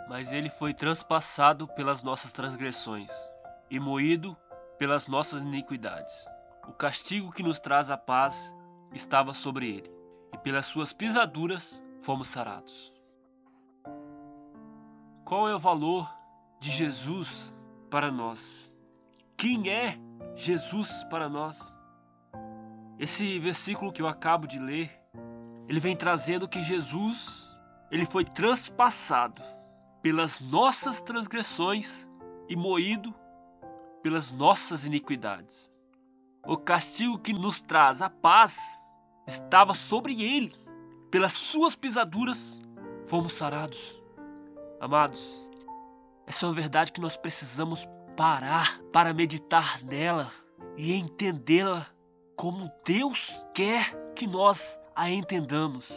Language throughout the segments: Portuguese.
Mas ele foi transpassado pelas nossas transgressões e moído pelas nossas iniquidades. O castigo que nos traz a paz estava sobre ele, e pelas suas pisaduras fomos sarados. Qual é o valor de Jesus para nós? Quem é Jesus para nós? Esse versículo que eu acabo de ler, ele vem trazendo que Jesus, ele foi transpassado pelas nossas transgressões e moído pelas nossas iniquidades. O castigo que nos traz a paz estava sobre ele. Pelas suas pisaduras fomos sarados. Amados, essa é uma verdade que nós precisamos parar para meditar nela e entendê-la como Deus quer que nós a entendamos.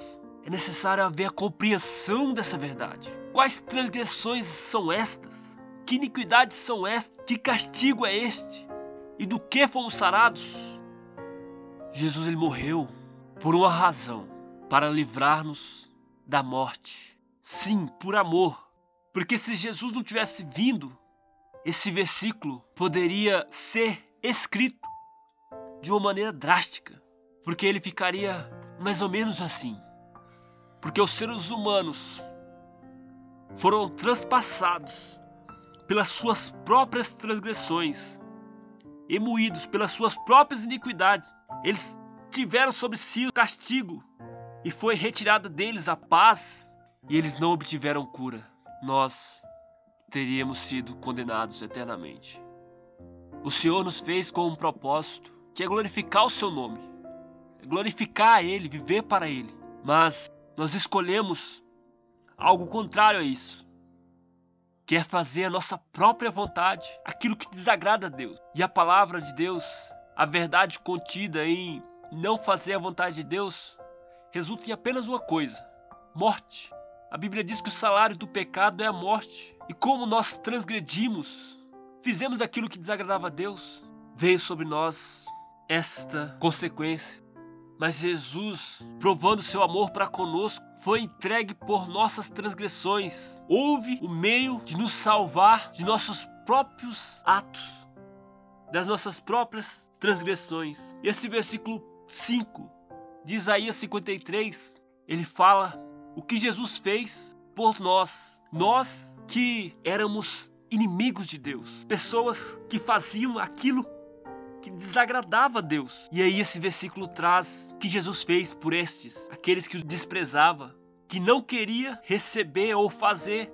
É necessário haver a compreensão dessa verdade. Quais transgressões são estas? Que iniquidades são estas? Que castigo é este? E do que fomos sarados? Jesus, ele morreu por uma razão, para livrar-nos da morte. Sim, por amor. Porque se Jesus não tivesse vindo, esse versículo poderia ser escrito de uma maneira drástica. Porque ele ficaria mais ou menos assim. Porque os seres humanos foram transpassados pelas suas próprias transgressões e moídos pelas suas próprias iniquidades. Eles tiveram sobre si o castigo e foi retirada deles a paz, e eles não obtiveram cura. Nós teríamos sido condenados eternamente. O Senhor nos fez com um propósito, que é glorificar o seu nome, é glorificar a Ele, viver para Ele. Mas nós escolhemos algo contrário a isso, que é fazer a nossa própria vontade, aquilo que desagrada a Deus. E a palavra de Deus, a verdade contida em não fazer a vontade de Deus, resulta em apenas uma coisa: morte. A Bíblia diz que o salário do pecado é a morte. E como nós transgredimos, fizemos aquilo que desagradava a Deus, veio sobre nós esta consequência. Mas Jesus, provando seu amor para conosco, foi entregue por nossas transgressões. Houve o meio de nos salvar de nossos próprios atos, das nossas próprias transgressões. Esse versículo 5 de Isaías 53, ele fala o que Jesus fez por nós. Nós que éramos inimigos de Deus, pessoas que faziam aquilo que desagradava a Deus. E aí esse versículo traz o que Jesus fez por estes, aqueles que o desprezava, que não queria receber ou fazer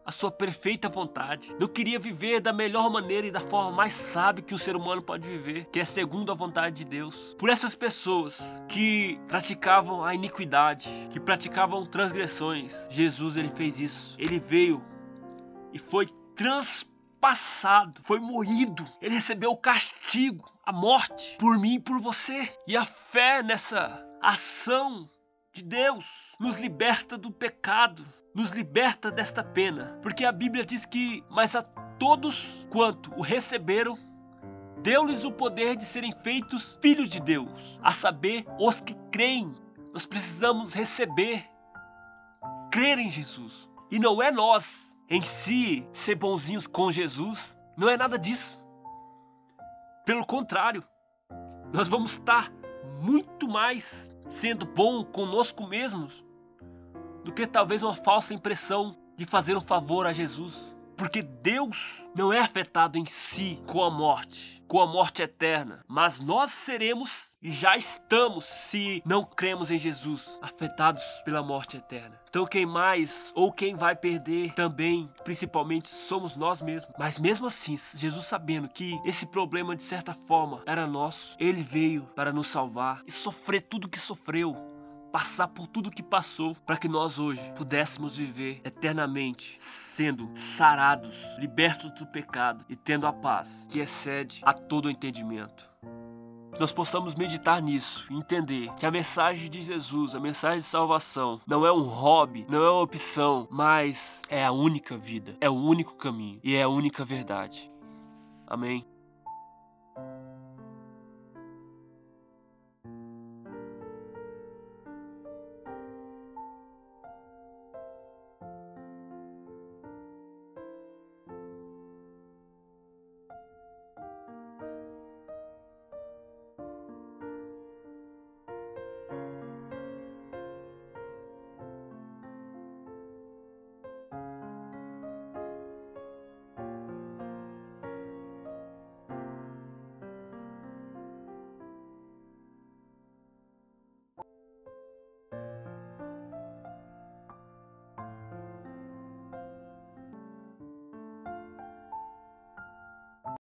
a sua perfeita vontade, não queria viver da melhor maneira e da forma mais sábia que o ser humano pode viver, que é segundo a vontade de Deus. Por essas pessoas que praticavam a iniquidade, que praticavam transgressões, Jesus, ele fez isso. Ele veio e foi transpassado, foi moído. Ele recebeu o castigo, a morte, por mim e por você. E a fé nessa ação de Deus nos liberta do pecado, nos liberta desta pena. Porque a Bíblia diz que, mas a todos quanto o receberam, deu-lhes o poder de serem feitos filhos de Deus, a saber, os que creem. Nós precisamos receber, crer em Jesus. E não é nós em si ser bonzinhos com Jesus, não é nada disso. Pelo contrário, nós vamos estar muito mais sendo bom conosco mesmos do que talvez uma falsa impressão de fazer um favor a Jesus. Porque Deus não é afetado em si com a morte eterna, mas nós seremos e já estamos, se não cremos em Jesus, afetados pela morte eterna. Então quem mais ou quem vai perder também, principalmente, somos nós mesmos. Mas mesmo assim, Jesus, sabendo que esse problema de certa forma era nosso, ele veio para nos salvar e sofrer tudo que sofreu, passar por tudo que passou, para que nós hoje pudéssemos viver eternamente, sendo sarados, libertos do pecado e tendo a paz que excede a todo o entendimento. Nós possamos meditar nisso e entender que a mensagem de Jesus, a mensagem de salvação, não é um hobby, não é uma opção, mas é a única vida, é o único caminho e é a única verdade. Amém.